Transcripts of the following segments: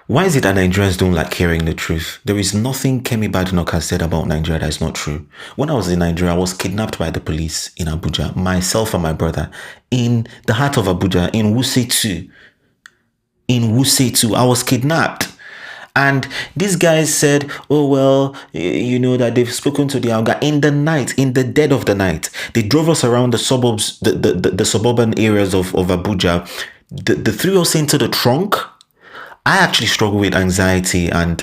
Why is it that Nigerians don't like hearing the truth? There is nothing Kemi Badenoch has said about Nigeria that is not true. When I was in Nigeria, I was kidnapped by the police in Abuja, myself and my brother, in the heart of Abuja, in Wuse 2. In Wuse 2, I was kidnapped. And these guys said, oh, well, you know that they've spoken to the Alga in the night, in the dead of the night. They drove us around the suburbs, the suburban areas of Abuja. They threw us into the trunk. I actually struggle with anxiety and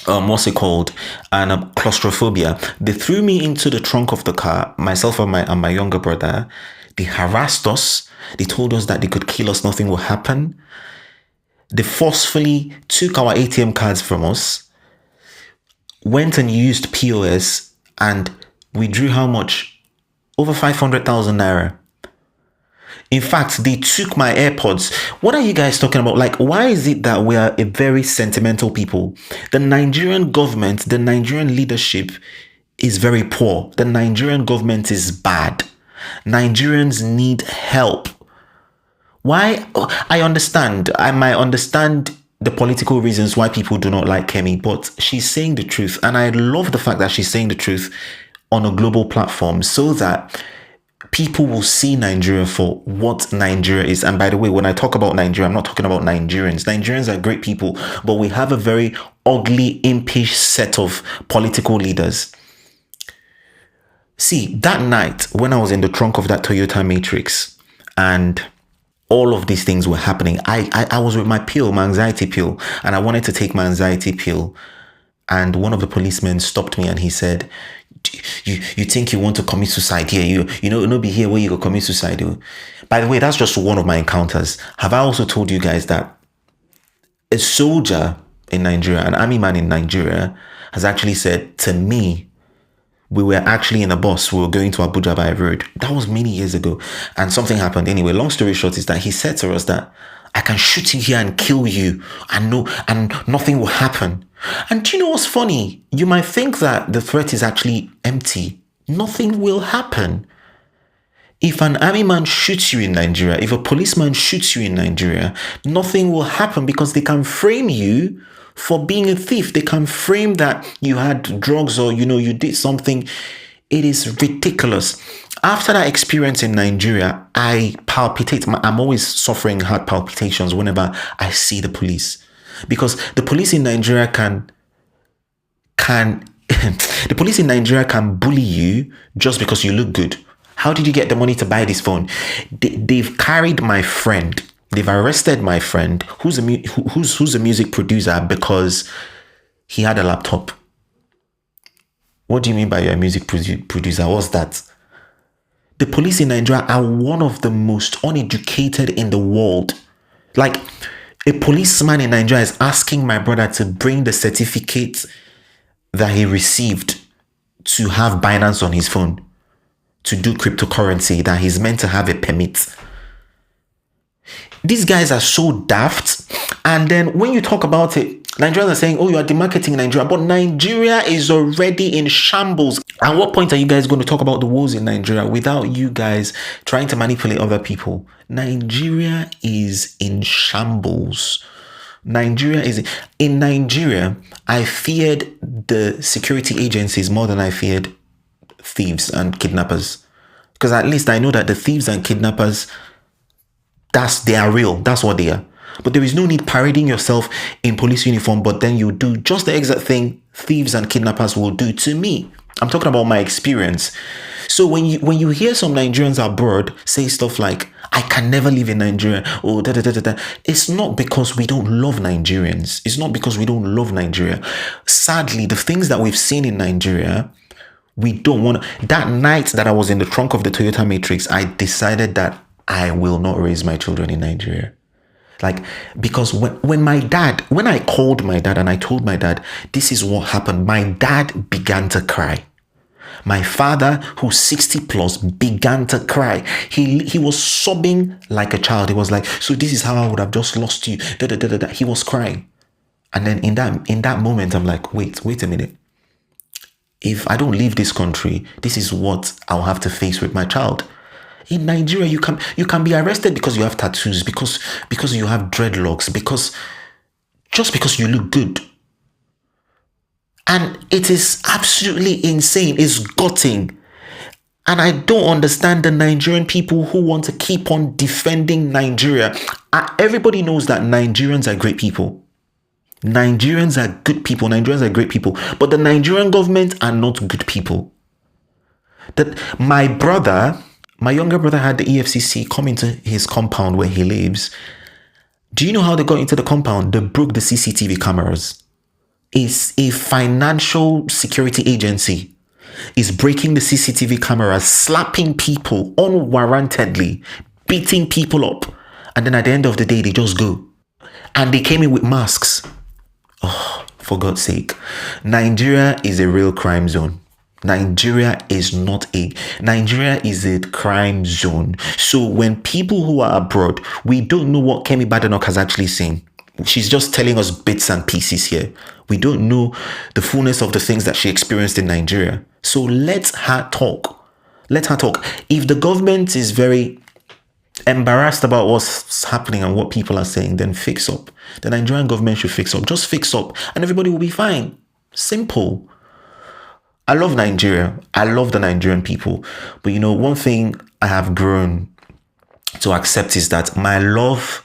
what's it called? And claustrophobia. They threw me into the trunk of the car, myself and my younger brother. They harassed us. They told us that they could kill us, nothing will happen. They forcefully took our ATM cards from us, went and used POS, and we drew how much? Over 500,000 naira. In fact, they took my AirPods. What are you guys talking about? Like, why is it that we are a very sentimental people? The Nigerian government, the Nigerian leadership is very poor. The Nigerian government is bad. Nigerians need help. Why? I understand. I might understand the political reasons why people do not like Kemi, but she's saying the truth. And I love the fact that she's saying the truth on a global platform so that people will see Nigeria for what Nigeria is. And by the way, when I talk about Nigeria, I'm not talking about Nigerians. Nigerians are great people, but we have a very ugly, impish set of political leaders. See, that night when I was in the trunk of that Toyota Matrix and all of these things were happening, I was with my pill, my anxiety pill, and I wanted to take my anxiety pill. And one of the policemen stopped me and he said, you think you want to commit suicide here? You know, it'll be here where you go commit suicide. By the way, that's just one of my encounters. Have I also told you guys that a soldier in Nigeria, an army man in Nigeria, has actually said to me, we were actually in a bus, we were going to Abuja by road. That was many years ago. And something happened. Anyway, long story short is that he said to us that I can shoot you here and kill you and nothing will happen. And do you know what's funny? You might think that the threat is actually empty. Nothing will happen. If an army man shoots you in Nigeria, if a policeman shoots you in Nigeria, nothing will happen because they can frame you for being a thief. They can frame that you had drugs or, you did something. It is ridiculous. After that experience in Nigeria, I palpitate. I'm always suffering heart palpitations whenever I see the police. Because the police in Nigeria can the police in Nigeria can bully you just because you look good. How did you get the money to buy this phone? They've carried my friend. They've arrested my friend who's a music producer because he had a laptop. What do you mean by you're a music producer? What's that? The police in Nigeria are one of the most uneducated in the world. Like, a policeman in Nigeria is asking my brother to bring the certificate that he received to have Binance on his phone, to do cryptocurrency, that he's meant to have a permit. These guys are so daft. And then when you talk about it, Nigerians are saying, oh, you are demarketing Nigeria. But Nigeria is already in shambles. At what point are you guys going to talk about the woes in Nigeria without you guys trying to manipulate other people? Nigeria is in shambles. In Nigeria, I feared the security agencies more than I feared thieves and kidnappers. Because at least I know that the thieves and kidnappers, they are real. That's what they are. But there is no need parading yourself in police uniform, but then you do just the exact thing thieves and kidnappers will do to me. I'm talking about my experience. So when you hear some Nigerians abroad say stuff like, I can never live in Nigeria, or it's not because we don't love Nigerians. It's not because we don't love Nigeria. Sadly, the things that we've seen in Nigeria, we don't want to. That night that I was in the trunk of the Toyota Matrix, I decided that I will not raise my children in Nigeria. Like, because when I called my dad and I told my dad, this is what happened, my dad began to cry. My father, who's 60 plus, began to cry. He was sobbing like a child. He was like, so this is how I would have just lost you. He was crying. And then in that moment, I'm like, wait a minute. If I don't leave this country, this is what I'll have to face with my child. In Nigeria, you can be arrested because you have tattoos, because you have dreadlocks, because just because you look good. And it is absolutely insane. It's gutting. And I don't understand the Nigerian people who want to keep on defending Nigeria. Everybody knows that Nigerians are great people. Nigerians are good people. Nigerians are great people. But the Nigerian government are not good people. That my younger brother had the EFCC come into his compound where he lives. Do you know how they got into the compound? They broke the CCTV cameras. It's a financial security agency is breaking the CCTV cameras, slapping people unwarrantedly, beating people up. And then at the end of the day, they just go. And they came in with masks. Oh, for God's sake. Nigeria is a real crime zone. Nigeria is a crime zone. So when people who are abroad, we don't know what Kemi Badenoch has actually seen. She's just telling us bits and pieces here. We don't know the fullness of the things that she experienced in Nigeria. So let her talk. If the government is very embarrassed about what's happening and what people are saying, then fix up. The Nigerian government should fix up. Just fix up and everybody will be fine. Simple. I love Nigeria. I love the Nigerian people. But you know, one thing I have grown to accept is that my love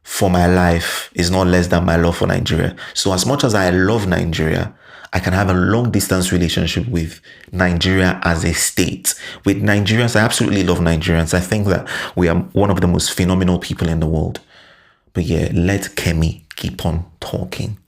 for my life is not less than my love for Nigeria. So as much as I love Nigeria, I can have a long distance relationship with Nigeria as a state. With Nigerians, I absolutely love Nigerians. I think that we are one of the most phenomenal people in the world. But yeah, let Kemi keep on talking.